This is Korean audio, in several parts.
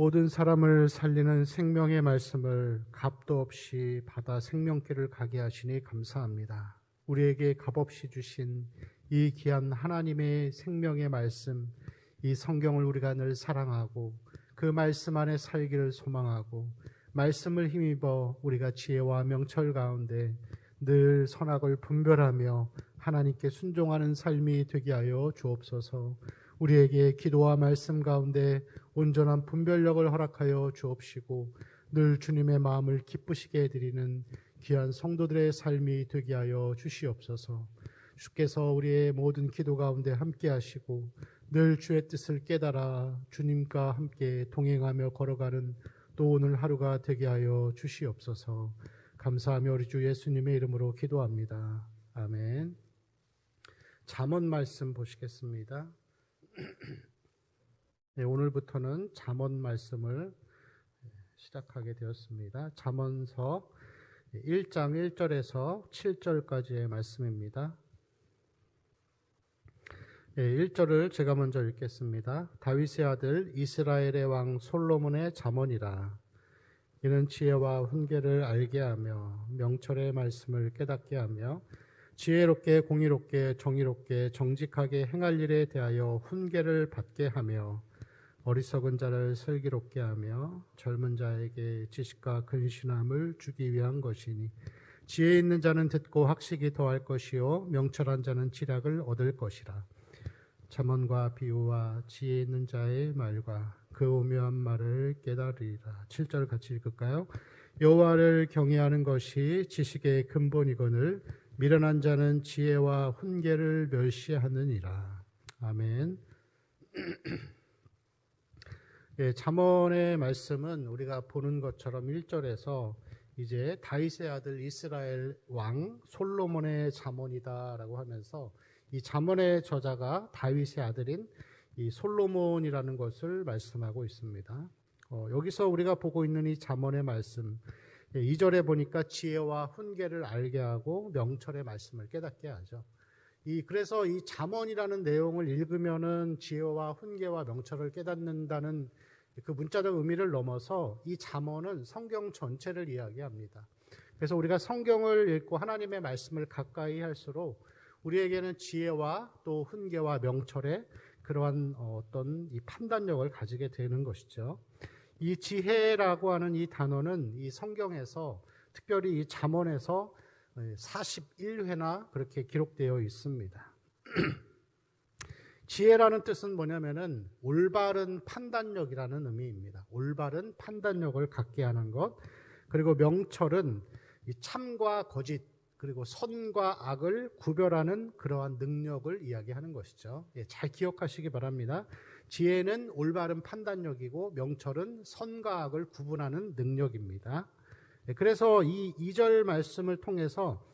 모든 사람을 살리는 생명의 말씀을 값도 없이 받아 생명길을 가게 하시니 감사합니다. 우리에게 값없이 주신 이 귀한 하나님의 생명의 말씀, 이 성경을 우리가 늘 사랑하고 그 말씀 안에 살기를 소망하고 말씀을 힘입어 우리가 지혜와 명철 가운데 늘 선악을 분별하며 하나님께 순종하는 삶이 되게 하여 주옵소서. 우리에게 기도와 말씀 가운데 온전한 분별력을 허락하여 주옵시고 늘 주님의 마음을 기쁘시게 해드리는 귀한 성도들의 삶이 되게 하여 주시옵소서. 주께서 우리의 모든 기도 가운데 함께 하시고 늘 주의 뜻을 깨달아 주님과 함께 동행하며 걸어가는 또 오늘 하루가 되게 하여 주시옵소서. 감사하며 우리 주 예수님의 이름으로 기도합니다. 아멘. 잠언 말씀 보시겠습니다. 네, 오늘부터는 잠언 말씀을 시작하게 되었습니다. 잠언서 1장 1절에서 7절까지의 말씀입니다. 1절을 제가 먼저 읽겠습니다. 다윗의 아들 이스라엘의 왕 솔로몬의 잠언이라. 이는 지혜와 훈계를 알게 하며 명철의 말씀을 깨닫게 하며 지혜롭게 공의롭게 정의롭게 정직하게 행할 일에 대하여 훈계를 받게 하며 어리석은 자를 슬기롭게 하며 젊은 자에게 지식과 근신함을 주기 위한 것이니 지혜 있는 자는 듣고 학식이 더할 것이요 명철한 자는 지략을 얻을 것이라. 잠언과 비유와 지혜 있는 자의 말과 그 오묘한 말을 깨달으리라. 7절 같이 읽을까요? 여호와를 경외하는 것이 지식의 근본이거늘 미련한 자는 지혜와 훈계를 멸시하느니라. 아멘. 예, 잠언의 말씀은 우리가 보는 것처럼 1절에서 이제 다윗의 아들 이스라엘 왕 솔로몬의 잠언이다라고 하면서 이 잠언의 저자가 다윗의 아들인 이 솔로몬이라는 것을 말씀하고 있습니다. 여기서 우리가 보고 있는 이 잠언의 말씀 2절에 보니까 지혜와 훈계를 알게 하고 명철의 말씀을 깨닫게 하죠. 그래서 이 잠언이라는 내용을 읽으면은 지혜와 훈계와 명철을 깨닫는다는 그 문자적 의미를 넘어서 이 잠언은 성경 전체를 이야기합니다. 그래서 우리가 성경을 읽고 하나님의 말씀을 가까이 할수록 우리에게는 지혜와 또 훈계와 명철의 그러한 어떤 이 판단력을 가지게 되는 것이죠. 이 지혜라고 하는 이 단어는 이 성경에서 특별히 이 잠언에서 41회나 그렇게 기록되어 있습니다. 지혜라는 뜻은 뭐냐면은 올바른 판단력이라는 의미입니다. 올바른 판단력을 갖게 하는 것. 그리고 명철은 이 참과 거짓 그리고 선과 악을 구별하는 그러한 능력을 이야기하는 것이죠. 잘 기억하시기 바랍니다. 지혜는 올바른 판단력이고 명철은 선과 악을 구분하는 능력입니다. 그래서 이 2절 말씀을 통해서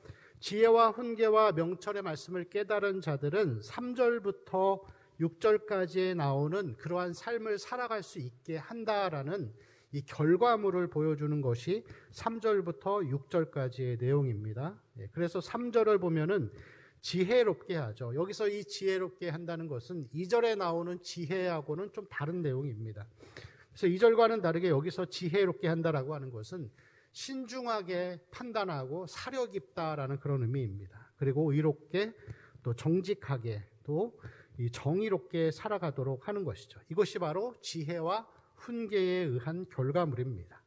지혜와 훈계와 명철의 말씀을 깨달은 자들은 3절부터 6절까지에 나오는 그러한 삶을 살아갈 수 있게 한다라는 이 결과물을 보여주는 것이 3절부터 6절까지의 내용입니다. 그래서 3절을 보면은 지혜롭게 하죠. 여기서 이 지혜롭게 한다는 것은 2절에 나오는 지혜하고는 좀 다른 내용입니다. 그래서 2절과는 다르게 여기서 지혜롭게 한다라고 하는 것은 신중하게 판단하고 사려 깊다라는 그런 의미입니다. 그리고 의롭게 또 정직하게 또 이 정의롭게 살아가도록 하는 것이죠. 이것이 바로 지혜와 훈계에 의한 결과물입니다.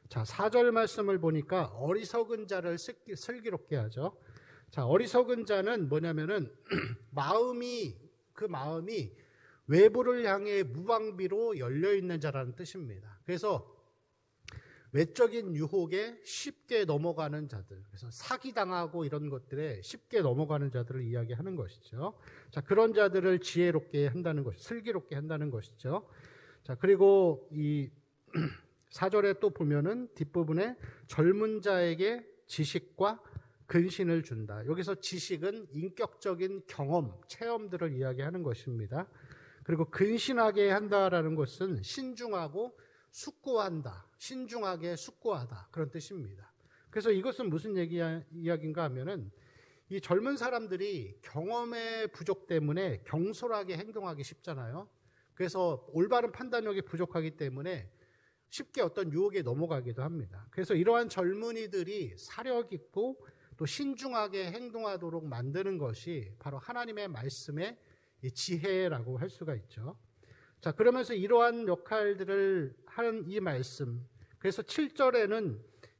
자, 4절 말씀을 보니까 어리석은 자를 슬기롭게 하죠. 자, 어리석은 자는 뭐냐면은 마음이 외부를 향해 무방비로 열려 있는 자라는 뜻입니다. 그래서 외적인 유혹에 쉽게 넘어가는 자들, 그래서 사기당하고 이런 것들에 쉽게 넘어가는 자들을 이야기하는 것이죠. 자, 그런 자들을 지혜롭게 한다는 것, 슬기롭게 한다는 것이죠. 자, 그리고 이 4절에 또 보면은 뒷부분에 젊은 자에게 지식과 근신을 준다. 여기서 지식은 인격적인 경험, 체험들을 이야기하는 것입니다. 그리고 근신하게 한다라는 것은 신중하고 숙고한다. 신중하게 숙고하다. 그런 뜻입니다. 그래서 이것은 무슨 이야기인가 하면은 이 젊은 사람들이 경험의 부족 때문에 경솔하게 행동하기 쉽잖아요. 그래서 올바른 판단력이 부족하기 때문에 쉽게 어떤 유혹에 넘어가기도 합니다. 그래서 이러한 젊은이들이 사력 있고 또 신중하게 행동하도록 만드는 것이 바로 하나님의 말씀의 지혜라고 할 수가 있죠. 자, 그러면서 이러한 역할들을 하는 이 말씀, 그래서 7절에는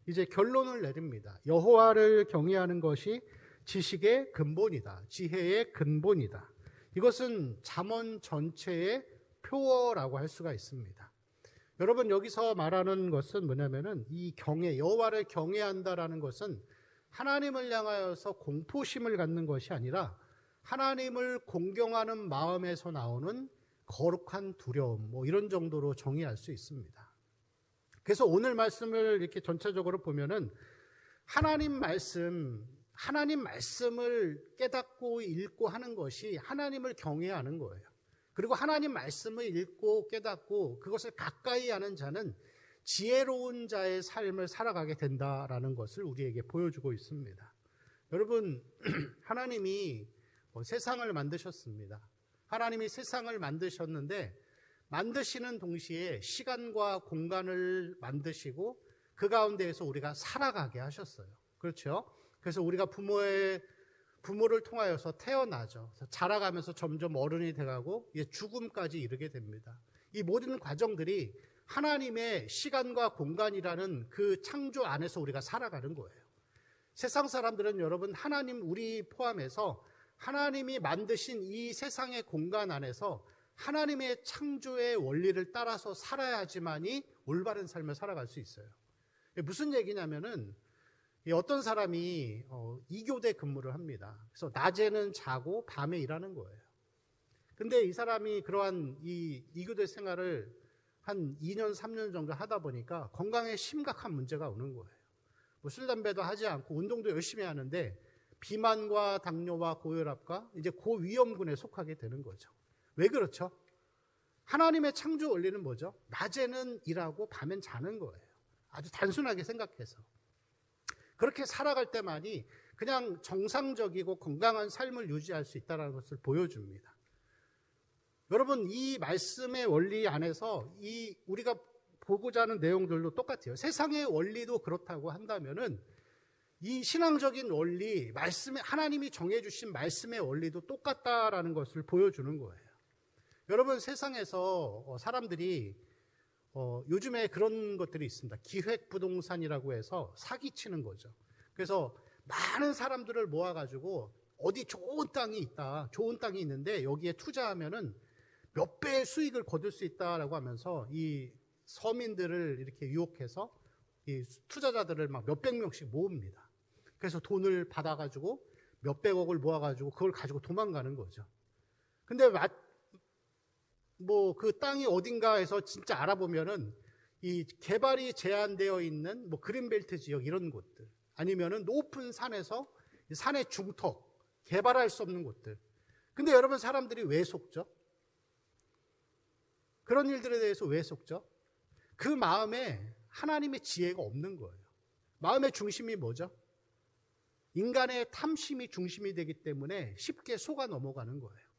이제 결론을 내립니다. 여호와를 경외하는 것이 지식의 근본이다. 지혜의 근본이다. 이것은 잠언 전체의 표어라고 할 수가 있습니다. 여러분, 여기서 말하는 것은 뭐냐면은 이 여호와를 경외한다라는 것은 하나님을 향하여서 공포심을 갖는 것이 아니라 하나님을 공경하는 마음에서 나오는 거룩한 두려움, 이런 정도로 정의할 수 있습니다. 그래서 오늘 말씀을 이렇게 전체적으로 보면은 하나님 말씀을 깨닫고 읽고 하는 것이 하나님을 경외하는 거예요. 그리고 하나님 말씀을 읽고 깨닫고 그것을 가까이 하는 자는 지혜로운 자의 삶을 살아가게 된다라는 것을 우리에게 보여주고 있습니다. 여러분, 하나님이 세상을 만드셨습니다. 하나님이 세상을 만드셨는데 만드시는 동시에 시간과 공간을 만드시고 그 가운데에서 우리가 살아가게 하셨어요. 그렇죠? 그래서 우리가 부모를 통하여서 태어나죠. 자라가면서 점점 어른이 돼가고 죽음까지 이르게 됩니다. 이 모든 과정들이 하나님의 시간과 공간이라는 그 창조 안에서 우리가 살아가는 거예요. 세상 사람들은 여러분, 우리 포함해서 하나님이 만드신 이 세상의 공간 안에서 하나님의 창조의 원리를 따라서 살아야지만이 올바른 삶을 살아갈 수 있어요. 무슨 얘기냐면은 어떤 사람이 2교대 근무를 합니다. 그래서 낮에는 자고 밤에 일하는 거예요. 근데 이 사람이 그러한 이 2교대 생활을 한 2년, 3년 정도 하다 보니까 건강에 심각한 문제가 오는 거예요. 술, 담배도 하지 않고 운동도 열심히 하는데 비만과 당뇨와 고혈압과 이제 고위험군에 속하게 되는 거죠. 왜 그렇죠? 하나님의 창조 원리는 뭐죠? 낮에는 일하고 밤엔 자는 거예요. 아주 단순하게 생각해서. 그렇게 살아갈 때만이 그냥 정상적이고 건강한 삶을 유지할 수 있다는 것을 보여줍니다. 여러분, 이 말씀의 원리 안에서 우리가 보고자 하는 내용들도 똑같아요. 세상의 원리도 그렇다고 한다면은 이 신앙적인 원리, 하나님이 정해주신 말씀의 원리도 똑같다라는 것을 보여주는 거예요. 여러분, 세상에서 사람들이 요즘에 그런 것들이 있습니다. 기획부동산이라고 해서 사기치는 거죠. 그래서 많은 사람들을 모아가지고 어디 좋은 땅이 있는데 여기에 투자하면은 몇 배의 수익을 거둘 수 있다라고 하면서 이 서민들을 이렇게 유혹해서 이 투자자들을 막 몇백 명씩 모읍니다. 그래서 돈을 받아가지고 몇백억을 모아가지고 그걸 가지고 도망가는 거죠. 근데 그 땅이 어딘가에서 진짜 알아보면은 이 개발이 제한되어 있는 그린벨트 지역 이런 곳들, 아니면은 높은 산의 중턱, 개발할 수 없는 곳들. 근데 여러분, 사람들이 왜 속죠? 그런 일들에 대해서 왜 속죠? 그 마음에 하나님의 지혜가 없는 거예요. 마음의 중심이 뭐죠? 인간의 탐심이 중심이 되기 때문에 쉽게 속아 넘어가는 거예요.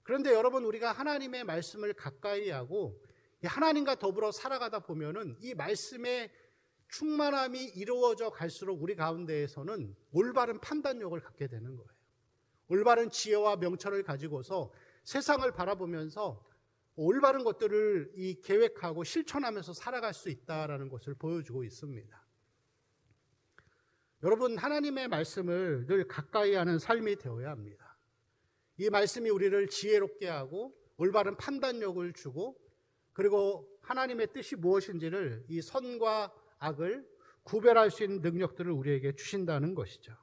그런데 여러분, 우리가 하나님의 말씀을 가까이 하고 하나님과 더불어 살아가다 보면은 이 말씀의 충만함이 이루어져 갈수록 우리 가운데에서는 올바른 판단력을 갖게 되는 거예요. 올바른 지혜와 명철을 가지고서 세상을 바라보면서 올바른 것들을 계획하고 실천하면서 살아갈 수 있다라는 것을 보여주고 있습니다. 여러분, 하나님의 말씀을 늘 가까이 하는 삶이 되어야 합니다. 이 말씀이 우리를 지혜롭게 하고 올바른 판단력을 주고, 그리고 하나님의 뜻이 무엇인지를, 이 선과 악을 구별할 수 있는 능력들을 우리에게 주신다는 것이죠.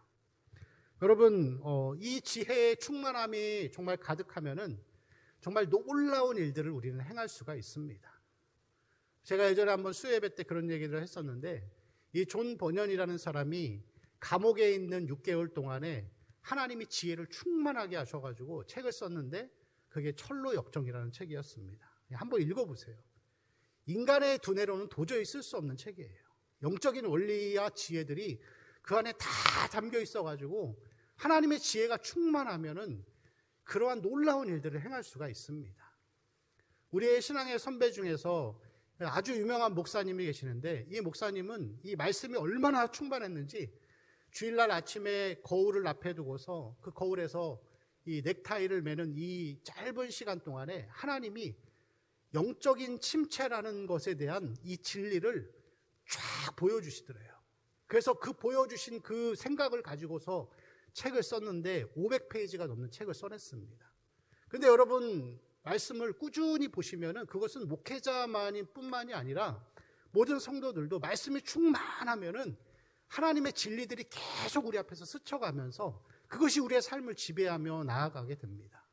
여러분, 이 지혜의 충만함이 정말 가득하면은 정말 놀라운 일들을 우리는 행할 수가 있습니다. 제가 예전에 한번 수예배 때 그런 얘기를 했었는데, 이 존 버년이라는 사람이 감옥에 있는 6개월 동안에 하나님이 지혜를 충만하게 하셔가지고 책을 썼는데, 그게 철로 역정이라는 책이었습니다. 한번 읽어보세요. 인간의 두뇌로는 도저히 쓸 수 없는 책이에요. 영적인 원리와 지혜들이 그 안에 다 담겨 있어가지고 하나님의 지혜가 충만하면은 그러한 놀라운 일들을 행할 수가 있습니다. 우리의 신앙의 선배 중에서 아주 유명한 목사님이 계시는데, 이 목사님은 이 말씀이 얼마나 충만했는지 주일날 아침에 거울을 앞에 두고서 그 거울에서 이 넥타이를 매는 이 짧은 시간 동안에 하나님이 영적인 침체라는 것에 대한 이 진리를 쫙 보여주시더래요. 그래서 그 보여주신 그 생각을 가지고서 책을 썼는데 500페이지가 넘는 책을 써냈습니다. 근데 여러분, 말씀을 꾸준히 보시면은 그것은 목회자만이 뿐만이 아니라 모든 성도들도 말씀이 충만하면은 하나님의 진리들이 계속 우리 앞에서 스쳐가면서 그것이 우리의 삶을 지배하며 나아가게 됩니다.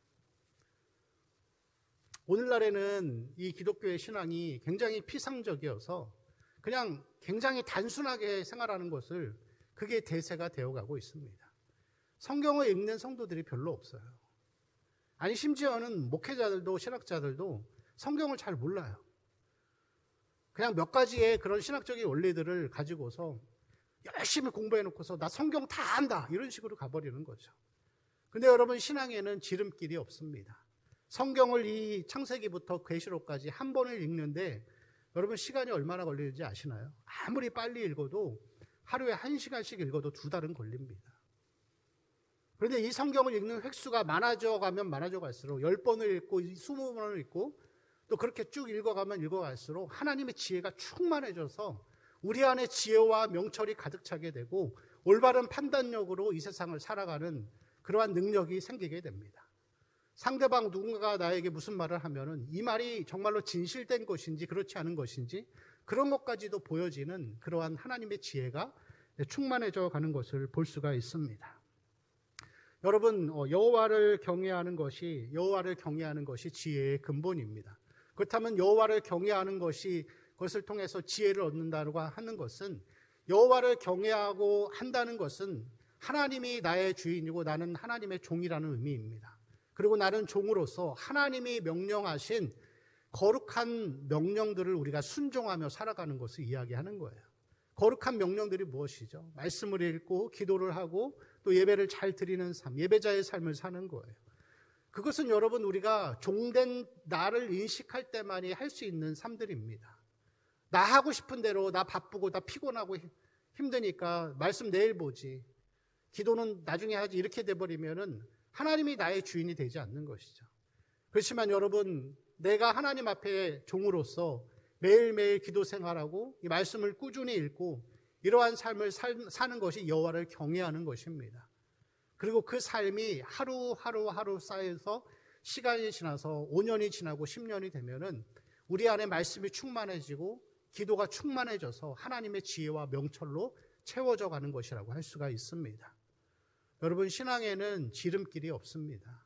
오늘날에는 이 기독교의 신앙이 굉장히 피상적이어서 그냥 굉장히 단순하게 생활하는 것을, 그게 대세가 되어가고 있습니다. 성경을 읽는 성도들이 별로 없어요. 아니, 심지어는 목회자들도 신학자들도 성경을 잘 몰라요. 그냥 몇 가지의 그런 신학적인 원리들을 가지고서 열심히 공부해놓고서 나 성경 다 안다 이런 식으로 가버리는 거죠. 근데 여러분, 신앙에는 지름길이 없습니다. 성경을 이 창세기부터 계시록까지 한 번을 읽는데 여러분, 시간이 얼마나 걸리는지 아시나요? 아무리 빨리 읽어도 하루에 1시간씩 읽어도 2달은 걸립니다. 그런데 이 성경을 읽는 횟수가 많아져 가면 많아져 갈수록 10번을 읽고 20번을 읽고 또 그렇게 쭉 읽어가면 읽어갈수록 하나님의 지혜가 충만해져서 우리 안에 지혜와 명철이 가득 차게 되고 올바른 판단력으로 이 세상을 살아가는 그러한 능력이 생기게 됩니다. 상대방 누군가가 나에게 무슨 말을 하면은 이 말이 정말로 진실된 것인지 그렇지 않은 것인지 그런 것까지도 보여지는 그러한 하나님의 지혜가 충만해져 가는 것을 볼 수가 있습니다. 여러분, 여호와를 경외하는 것이 지혜의 근본입니다. 그렇다면 여호와를 경외하는 것이 그것을 통해서 지혜를 얻는다고 하는 것은, 여호와를 경외하고 한다는 것은 하나님이 나의 주인이고 나는 하나님의 종이라는 의미입니다. 그리고 나는 종으로서 하나님이 명령하신 거룩한 명령들을 우리가 순종하며 살아가는 것을 이야기하는 거예요. 거룩한 명령들이 무엇이죠? 말씀을 읽고 기도를 하고 또 예배를 잘 드리는 삶, 예배자의 삶을 사는 거예요. 그것은 여러분, 우리가 종된 나를 인식할 때만이 할 수 있는 삶들입니다. 나 하고 싶은 대로, 나 바쁘고 나 피곤하고 힘드니까 말씀 내일 보지, 기도는 나중에 하지, 이렇게 돼버리면은 하나님이 나의 주인이 되지 않는 것이죠. 그렇지만 여러분, 내가 하나님 앞에 종으로서 매일매일 기도 생활하고 이 말씀을 꾸준히 읽고 이러한 삶을 사는 것이 여호와를 경외하는 것입니다. 그리고 그 삶이 하루 쌓여서 시간이 지나서 5년이 지나고 10년이 되면은 우리 안에 말씀이 충만해지고 기도가 충만해져서 하나님의 지혜와 명철로 채워져 가는 것이라고 할 수가 있습니다. 여러분, 신앙에는 지름길이 없습니다.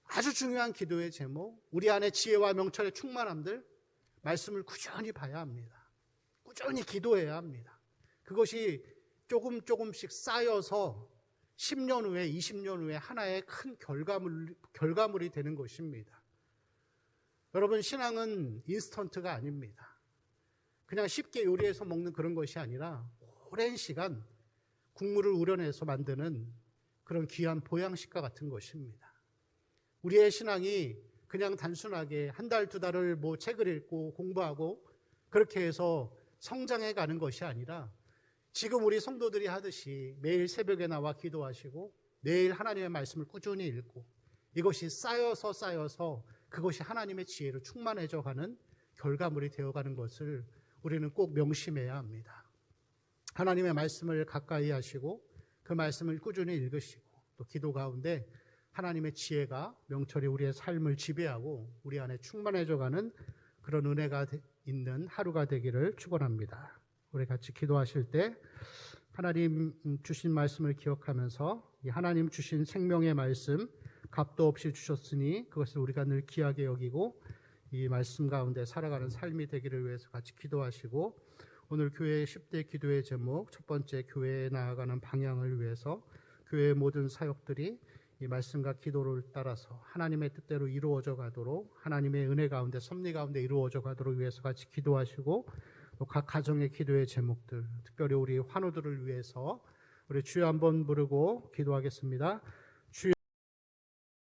아주 중요한 기도의 제목, 우리 안에 지혜와 명철의 충만함들, 말씀을 꾸준히 봐야 합니다. 꾸준히 기도해야 합니다. 그것이 조금씩 쌓여서 10년 후에, 20년 후에 하나의 큰 결과물이 되는 것입니다. 여러분, 신앙은 인스턴트가 아닙니다. 그냥 쉽게 요리해서 먹는 그런 것이 아니라 오랜 시간 국물을 우려내서 만드는 그런 귀한 보양식과 같은 것입니다. 우리의 신앙이 그냥 단순하게 한 달, 2달을 책을 읽고 공부하고 그렇게 해서 성장해 가는 것이 아니라 지금 우리 성도들이 하듯이 매일 새벽에 나와 기도하시고 매일 하나님의 말씀을 꾸준히 읽고 이것이 쌓여서 그것이 하나님의 지혜로 충만해져 가는 결과물이 되어가는 것을 우리는 꼭 명심해야 합니다. 하나님의 말씀을 가까이 하시고 그 말씀을 꾸준히 읽으시고 또 기도 가운데 하나님의 지혜가 명철이 우리의 삶을 지배하고 우리 안에 충만해져 가는 그런 은혜가 있는 하루가 되기를 축원합니다. 우리 같이 기도하실 때 하나님 주신 말씀을 기억하면서 이 하나님 주신 생명의 말씀, 값도 없이 주셨으니 그것을 우리가 늘 귀하게 여기고 이 말씀 가운데 살아가는 삶이 되기를 위해서 같이 기도하시고, 오늘 교회의 10대 기도의 제목, 첫 번째 교회에 나아가는 방향을 위해서 교회의 모든 사역들이 이 말씀과 기도를 따라서 하나님의 뜻대로 이루어져 가도록, 하나님의 은혜 가운데 섭리 가운데 이루어져 가도록 위해서 같이 기도하시고, 또 각 가정의 기도의 제목들, 특별히 우리 환우들을 위해서 우리 주여 한번 부르고 기도하겠습니다.